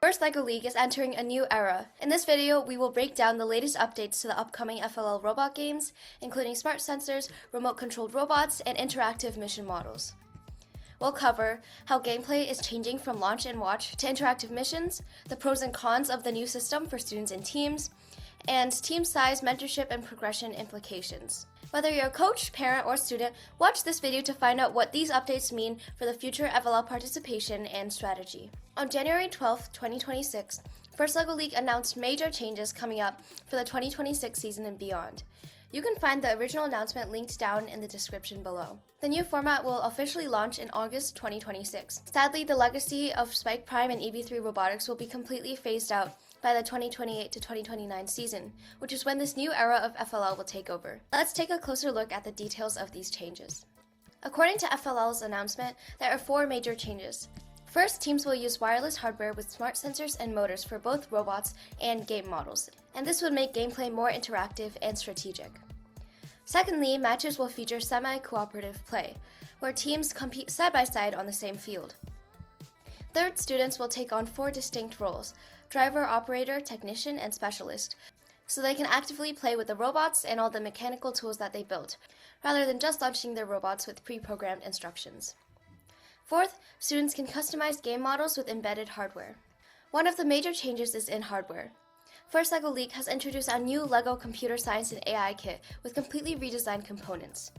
First LEGO League is entering a new era. In this video, we will break down the latest updates to the upcoming FLL robot games, including smart sensors, remote-controlled robots, and interactive mission models. We'll cover how gameplay is changing from launch and watch to interactive missions, the pros and cons of the new system for students and teams, and team size, mentorship, and progression implications. Whether you're a coach, parent, or student, watch this video to find out what these updates mean for the future FLL participation and strategy. On January 12, 2026, First LEGO League announced major changes coming up for the 2026 season and beyond. You can find the original announcement linked down in the description below. The new format will officially launch in August 2026. Sadly, the legacy of Spike Prime and EV3 Robotics will be completely phased out by the 2028 to 2029 season, which is when this new era of FLL will take over. Let's take a closer look at the details of these changes. According to FLL's announcement, there are 4 major changes. First, teams will use wireless hardware with smart sensors and motors for both robots and game models, and this would make gameplay more interactive and strategic. Secondly, matches will feature semi-cooperative play, where teams compete side by side on the same field. Third, students will take on 4 distinct roles: driver, operator, technician, and specialist, so they can actively play with the robots and all the mechanical tools that they built, rather than just launching their robots with pre-programmed instructions. Fourth, students can customize game models with embedded hardware. One of the major changes is in hardware. First LEGO League has introduced a new LEGO computer science and AI kit with completely redesigned components.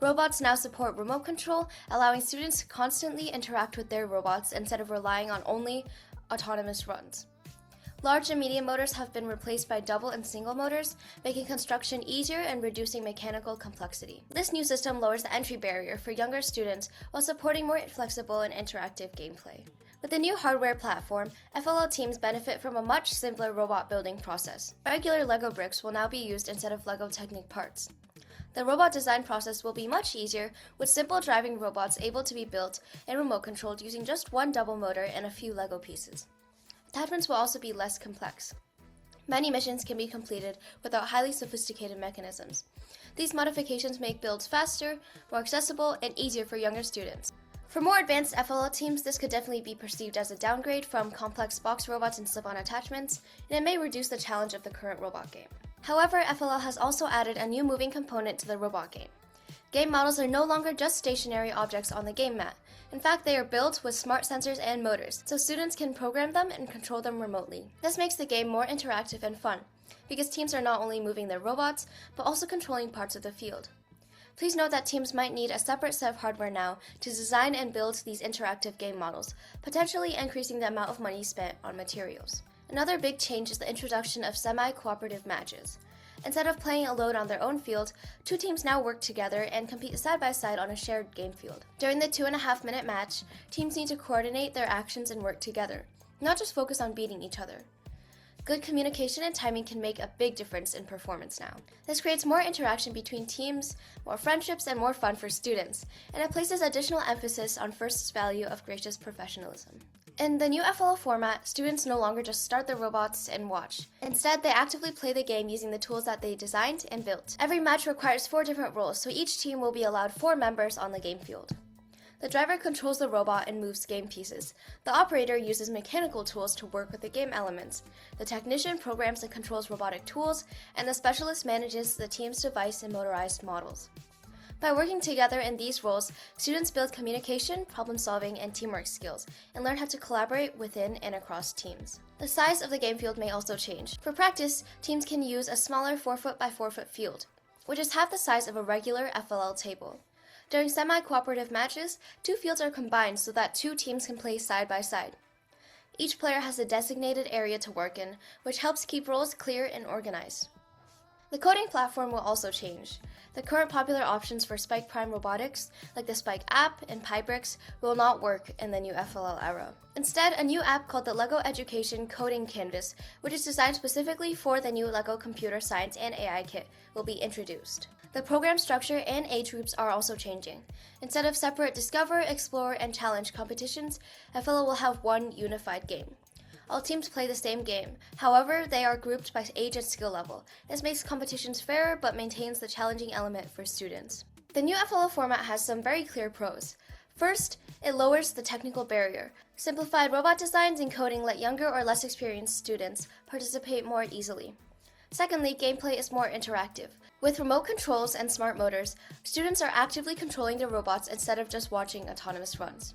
Robots now support remote control, allowing students to constantly interact with their robots instead of relying on only autonomous runs. Large and medium motors have been replaced by double and single motors, making construction easier and reducing mechanical complexity. This new system lowers the entry barrier for younger students while supporting more flexible and interactive gameplay. With the new hardware platform, FLL teams benefit from a much simpler robot building process. Regular LEGO bricks will now be used instead of LEGO Technic parts. The robot design process will be much easier, with simple driving robots able to be built and remote controlled using just one double motor and a few LEGO pieces. Attachments will also be less complex. Many missions can be completed without highly sophisticated mechanisms. These modifications make builds faster, more accessible, and easier for younger students. For more advanced FLL teams, this could definitely be perceived as a downgrade from complex box robots and slip-on attachments, and it may reduce the challenge of the current robot game. However, FLL has also added a new moving component to the robot game. Game models are no longer just stationary objects on the game mat. In fact, they are built with smart sensors and motors, so students can program them and control them remotely. This makes the game more interactive and fun, because teams are not only moving their robots, but also controlling parts of the field. Please note that teams might need a separate set of hardware now to design and build these interactive game models, potentially increasing the amount of money spent on materials. Another big change is the introduction of semi-cooperative matches. Instead of playing alone on their own field, 2 teams now work together and compete side by side on a shared game field. During the 2.5-minute match, teams need to coordinate their actions and work together, not just focus on beating each other. Good communication and timing can make a big difference in performance now. This creates more interaction between teams, more friendships, and more fun for students, and it places additional emphasis on First's value of gracious professionalism. In the new FLL format, students no longer just start their robots and watch. Instead, they actively play the game using the tools that they designed and built. Every match requires 4 different roles, so each team will be allowed 4 members on the game field. The driver controls the robot and moves game pieces. The operator uses mechanical tools to work with the game elements. The technician programs and controls robotic tools, and the specialist manages the team's device and motorized models. By working together in these roles, students build communication, problem-solving, and teamwork skills, and learn how to collaborate within and across teams. The size of the game field may also change. For practice, teams can use a smaller 4-foot by 4-foot field, which is half the size of a regular FLL table. During semi-cooperative matches, 2 fields are combined so that 2 teams can play side by side. Each player has a designated area to work in, which helps keep roles clear and organized. The coding platform will also change. The current popular options for Spike Prime Robotics, like the Spike app and PyBricks, will not work in the new FLL era. Instead, a new app called the LEGO Education Coding Canvas, which is designed specifically for the new LEGO Computer Science and AI kit, will be introduced. The program structure and age groups are also changing. Instead of separate Discover, Explore, and Challenge competitions, FLL will have one unified game. All teams play the same game. However, they are grouped by age and skill level. This makes competitions fairer but maintains the challenging element for students. The new FLL format has some very clear pros. First, it lowers the technical barrier. Simplified robot designs and coding let younger or less experienced students participate more easily. Secondly, gameplay is more interactive. With remote controls and smart motors, students are actively controlling their robots instead of just watching autonomous runs.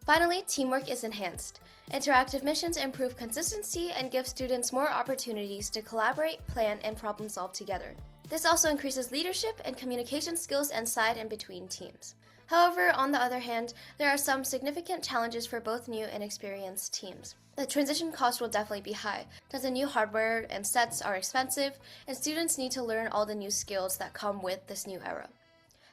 Finally, teamwork is enhanced. Interactive missions improve consistency and give students more opportunities to collaborate, plan, and problem solve together. This also increases leadership and communication skills inside and between teams. However, on the other hand, there are some significant challenges for both new and experienced teams. The transition cost will definitely be high, as the new hardware and sets are expensive, and students need to learn all the new skills that come with this new era.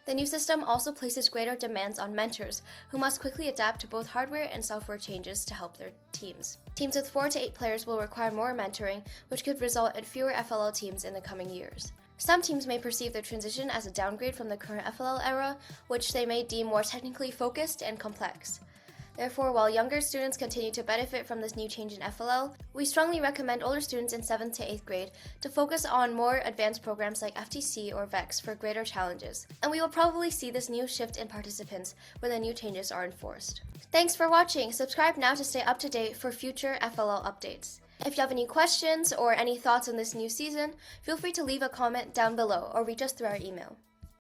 The new system also places greater demands on mentors, who must quickly adapt to both hardware and software changes to help their teams. Teams with 4 to 8 players will require more mentoring, which could result in fewer FLL teams in the coming years. Some teams may perceive the transition as a downgrade from the current FLL era, which they may deem more technically focused and complex. Therefore, while younger students continue to benefit from this new change in FLL, we strongly recommend older students in 7th to 8th grade to focus on more advanced programs like FTC or VEX for greater challenges. And we will probably see this new shift in participants when the new changes are enforced. Thanks for watching. Subscribe now to stay up to date for future FLL updates. If you have any questions or any thoughts on this new season, feel free to leave a comment down below or reach us through our email.